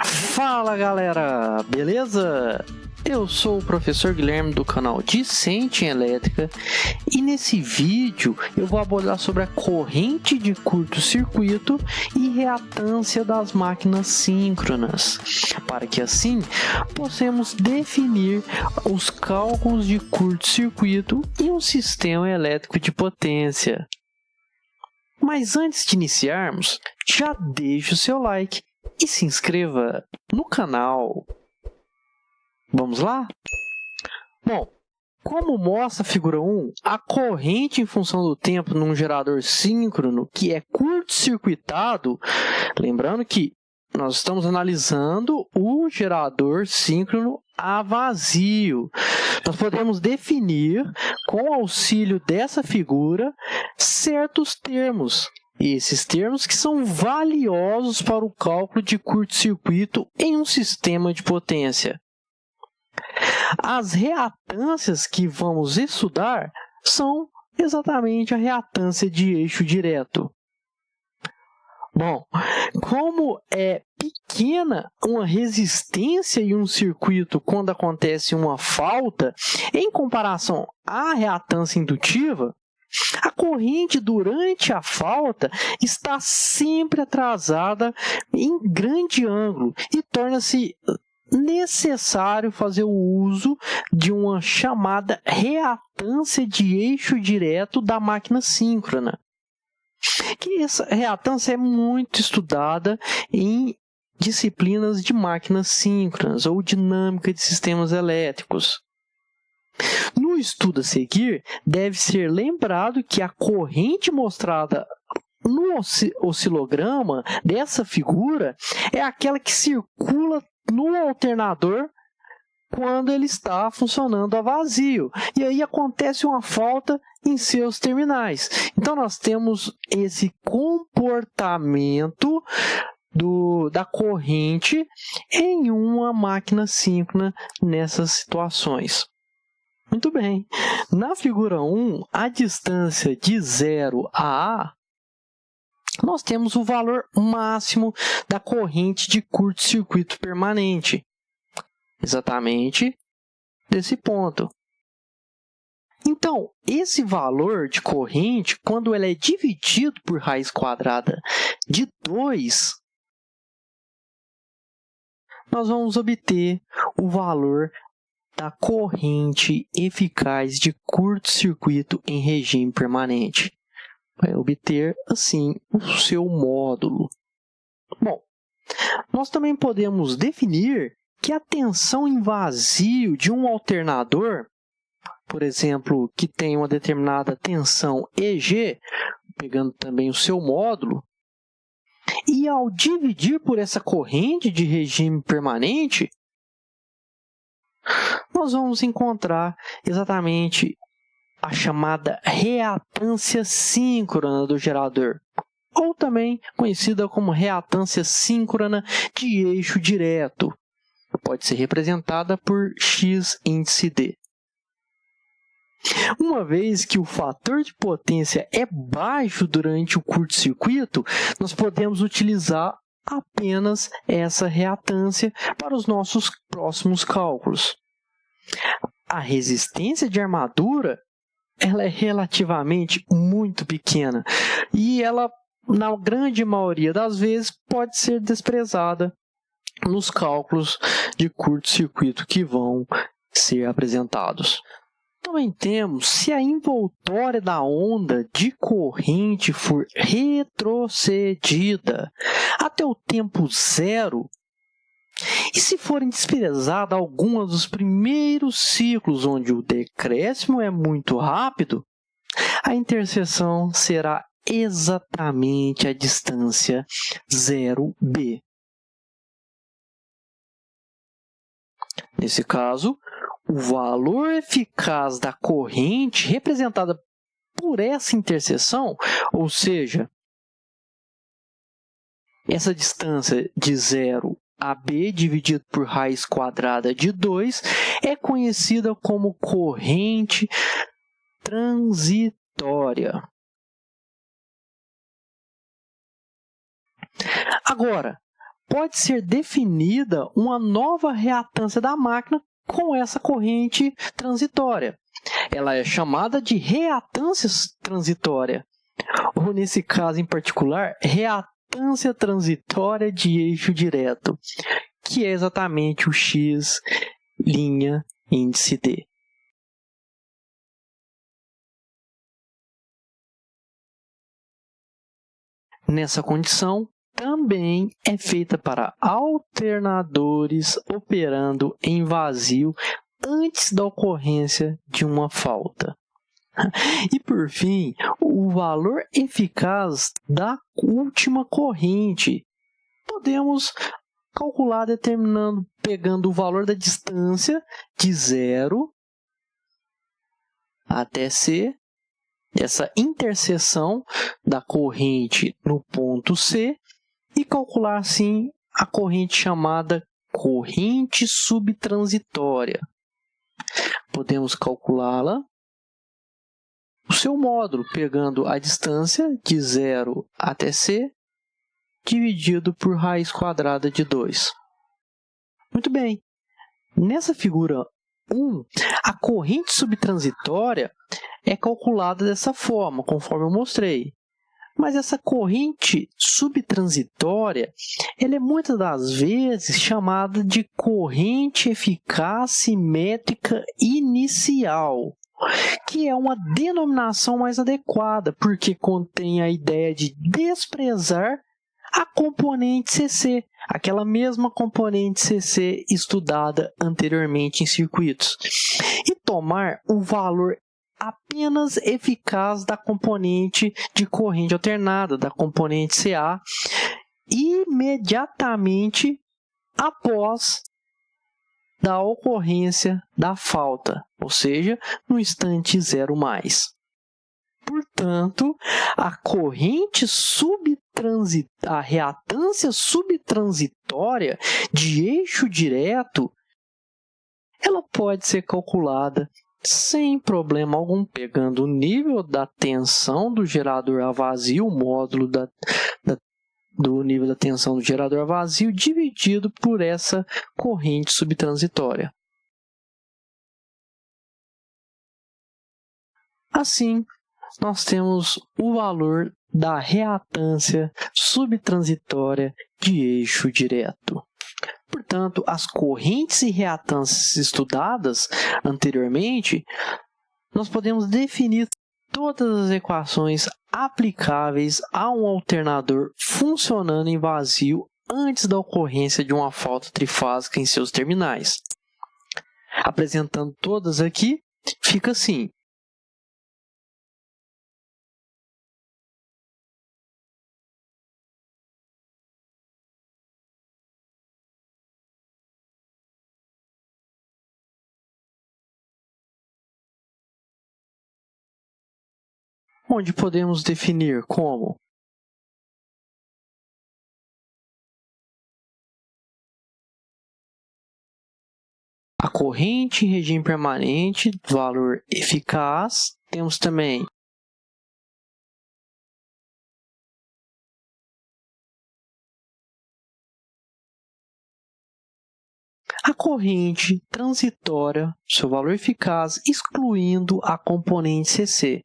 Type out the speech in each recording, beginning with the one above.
Fala galera, beleza? Eu sou o professor Guilherme do canal Discente em Elétrica e nesse vídeo eu vou abordar sobre a corrente de curto-circuito e reatância das máquinas síncronas, para que assim possamos definir os cálculos de curto-circuito em um sistema elétrico de potência. Mas antes de iniciarmos, já deixe o seu like e se inscreva no canal. Vamos lá? Bom, como mostra a figura 1, a corrente em função do tempo num gerador síncrono que é curto-circuitado, lembrando que nós estamos analisando o gerador síncrono a vazio. Nós podemos definir, com o auxílio dessa figura, certos termos. Esses termos que são valiosos para o cálculo de curto-circuito em um sistema de potência. As reatâncias que vamos estudar são exatamente a reatância de eixo direto. Bom, como é pequena uma resistência em um circuito quando acontece uma falta, em comparação à reatância indutiva, a corrente durante a falta está sempre atrasada em grande ângulo e torna-se necessário fazer o uso de uma chamada reatância de eixo direto da máquina síncrona. Que essa reatância é muito estudada em disciplinas de máquinas síncronas ou dinâmica de sistemas elétricos. No estudo a seguir, deve ser lembrado que a corrente mostrada no oscilograma dessa figura é aquela que circula no alternador quando ele está funcionando a vazio. E aí acontece uma falta em seus terminais. Então, nós temos esse comportamento da corrente em uma máquina síncrona nessas situações. Muito bem. Na figura 1, a distância de 0 a A, nós temos o valor máximo da corrente de curto-circuito permanente. Exatamente desse ponto. Então, esse valor de corrente, quando ele é dividido por raiz quadrada de 2, nós vamos obter o valor da corrente eficaz de curto-circuito em regime permanente. Vai obter, assim, o seu módulo. Bom, nós também podemos definir que a tensão em vazio de um alternador, por exemplo, que tem uma determinada tensão EG, pegando também o seu módulo, e ao dividir por essa corrente de regime permanente, nós vamos encontrar exatamente a chamada reatância síncrona do gerador, ou também conhecida como reatância síncrona de eixo direto. Pode ser representada por X índice D. Uma vez que o fator de potência é baixo durante o curto-circuito, nós podemos utilizar apenas essa reatância para os nossos próximos cálculos. A resistência de armadura ela é relativamente muito pequena e ela, na grande maioria das vezes, pode ser desprezada nos cálculos de curto-circuito que vão ser apresentados. Também temos, se a envoltória da onda de corrente for retrocedida até o tempo zero, e se forem desprezadas algumas dos primeiros ciclos onde o decréscimo é muito rápido, a interseção será exatamente a distância 0b. Nesse caso, o valor eficaz da corrente representada por essa interseção, ou seja, essa distância de 0 a b dividido por raiz quadrada de 2 é conhecida como corrente transitória. Agora, pode ser definida uma nova reatância da máquina com essa corrente transitória. Ela é chamada de reatância transitória, ou nesse caso em particular, reatância transitória de eixo direto, que é exatamente o X' índice D. Nessa condição, também é feita para alternadores operando em vazio antes da ocorrência de uma falta. E, por fim, o valor eficaz da última corrente. Podemos calcular pegando o valor da distância de 0 até C, essa interseção da corrente no ponto C, e calcular, assim, a corrente chamada corrente subtransitória. Podemos calculá-la o seu módulo, pegando a distância de 0 até C, dividido por raiz quadrada de 2. Muito bem. Nessa figura 1, a corrente subtransitória é calculada dessa forma, conforme eu mostrei. Mas essa corrente subtransitória, ela é muitas das vezes chamada de corrente eficaz simétrica inicial, que é uma denominação mais adequada, porque contém a ideia de desprezar a componente CC, aquela mesma componente CC estudada anteriormente em circuitos, e tomar o valor apenas eficaz da componente de corrente alternada, da componente CA, imediatamente após da ocorrência da falta, ou seja, no instante 0 mais. Portanto, a reatância subtransitória de eixo direto, ela pode ser calculada sem problema algum, pegando o nível da tensão do gerador a vazio, o módulo do nível da tensão do gerador a vazio, dividido por essa corrente subtransitória. Assim, nós temos o valor da reatância subtransitória de eixo direto. Portanto, as correntes e reatâncias estudadas anteriormente, nós podemos definir todas as equações aplicáveis a um alternador funcionando em vazio antes da ocorrência de uma falta trifásica em seus terminais. Apresentando todas aqui, fica assim. Onde podemos definir como a corrente em regime permanente, valor eficaz. Temos também a corrente transitória, seu valor eficaz, excluindo a componente CC.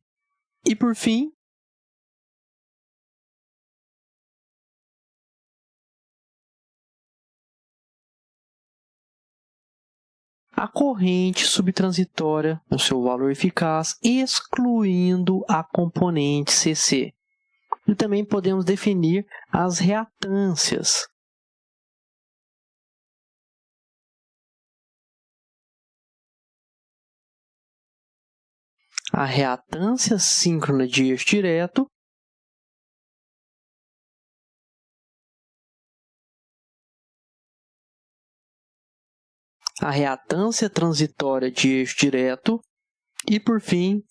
E, por fim, a corrente subtransitória, o seu valor eficaz, excluindo a componente CC. E também podemos definir as reatâncias. A reatância síncrona de eixo direto, a reatância transitória de eixo direto e, por fim,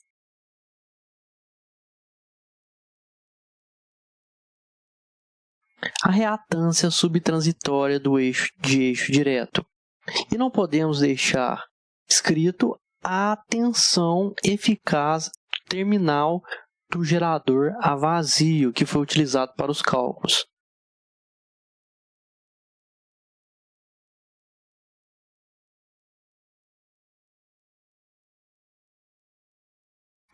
a reatância subtransitória de eixo direto. E não podemos deixar escrito a tensão eficaz terminal do gerador a vazio que foi utilizado para os cálculos.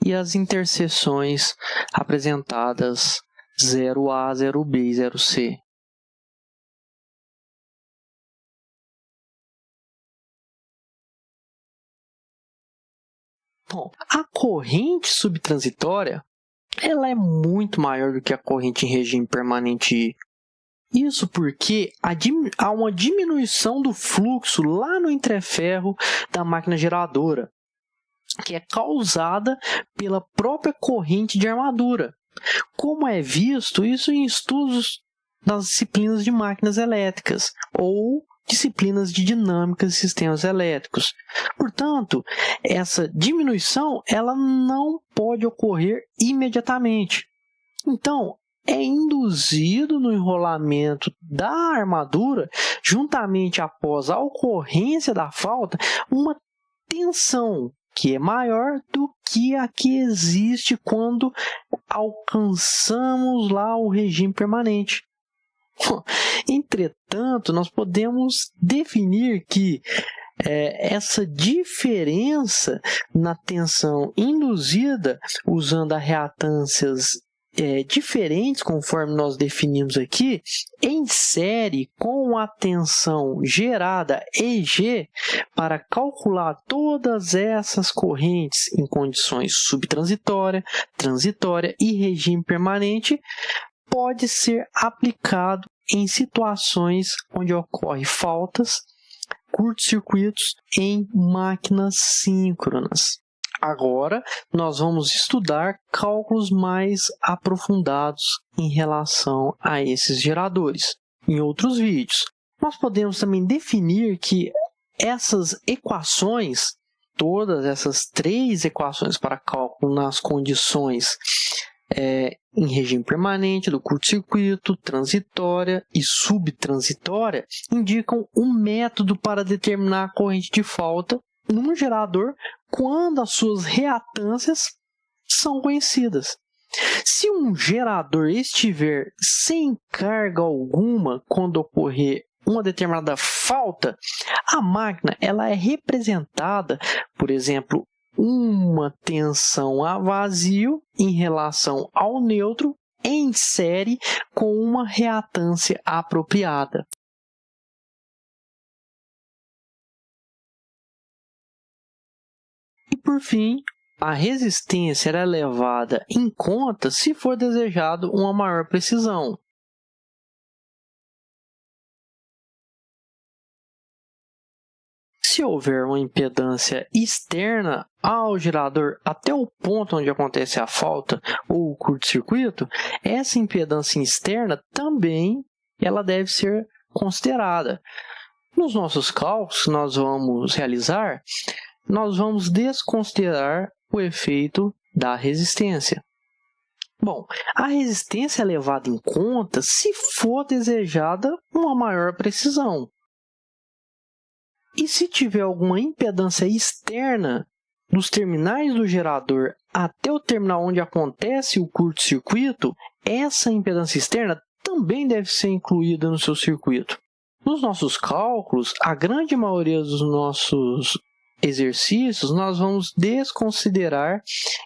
e as interseções apresentadas 0A, 0B e 0C. Bom, a corrente subtransitória ela é muito maior do que a corrente em regime permanente I. Isso porque há uma diminuição do fluxo lá no entreferro da máquina geradora, que é causada pela própria corrente de armadura. Como é visto isso em estudos das disciplinas de máquinas elétricas ou disciplinas de dinâmica de sistemas elétricos. Portanto, essa diminuição ela não pode ocorrer imediatamente. Então, é induzido no enrolamento da armadura, juntamente após a ocorrência da falta, uma tensão que é maior do que a que existe quando alcançamos lá o regime permanente. Entretanto, nós podemos definir que essa diferença na tensão induzida, usando as reatâncias diferentes, conforme nós definimos aqui, em série com a tensão gerada EG, para calcular todas essas correntes em condições subtransitória, transitória e regime permanente, pode ser aplicado em situações onde ocorrem faltas, curtos-circuitos em máquinas síncronas. Agora, nós vamos estudar cálculos mais aprofundados em relação a esses geradores. Em outros vídeos, nós podemos também definir que essas equações, todas essas 3 equações para cálculo nas condições em regime permanente, do curto-circuito, transitória e subtransitória, indicam um método para determinar a corrente de falta num gerador quando as suas reatâncias são conhecidas. Se um gerador estiver sem carga alguma quando ocorrer uma determinada falta, a máquina ela é representada, por exemplo, uma tensão a vazio em relação ao neutro em série com uma reatância apropriada. E por fim, a resistência é levada em conta se for desejado uma maior precisão. Se houver uma impedância externa ao gerador até o ponto onde acontece a falta ou o curto-circuito, essa impedância externa também ela deve ser considerada. Nos nossos cálculos que nós vamos realizar, nós vamos desconsiderar o efeito da resistência. Bom, a resistência é levada em conta se for desejada uma maior precisão. E se tiver alguma impedância externa dos terminais do gerador até o terminal onde acontece o curto-circuito, essa impedância externa também deve ser incluída no seu circuito. Nos nossos cálculos, a grande maioria dos nossos exercícios, nós vamos desconsiderar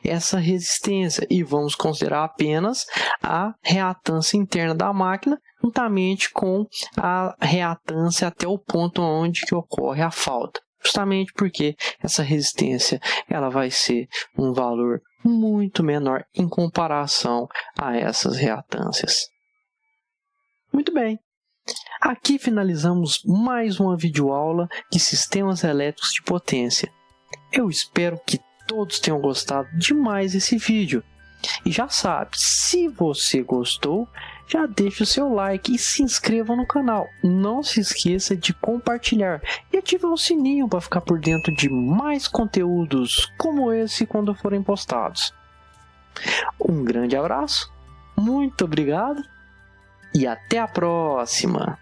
essa resistência e vamos considerar apenas a reatância interna da máquina, juntamente com a reatância até o ponto onde que ocorre a falta. Justamente porque essa resistência ela vai ser um valor muito menor em comparação a essas reatâncias. Muito bem. Aqui finalizamos mais uma videoaula de sistemas elétricos de potência. Eu espero que todos tenham gostado demais desse vídeo. E já sabe, se você gostou, já deixa o seu like e se inscreva no canal. Não se esqueça de compartilhar e ativar o sininho para ficar por dentro de mais conteúdos como esse quando forem postados. Um grande abraço, muito obrigado e até a próxima!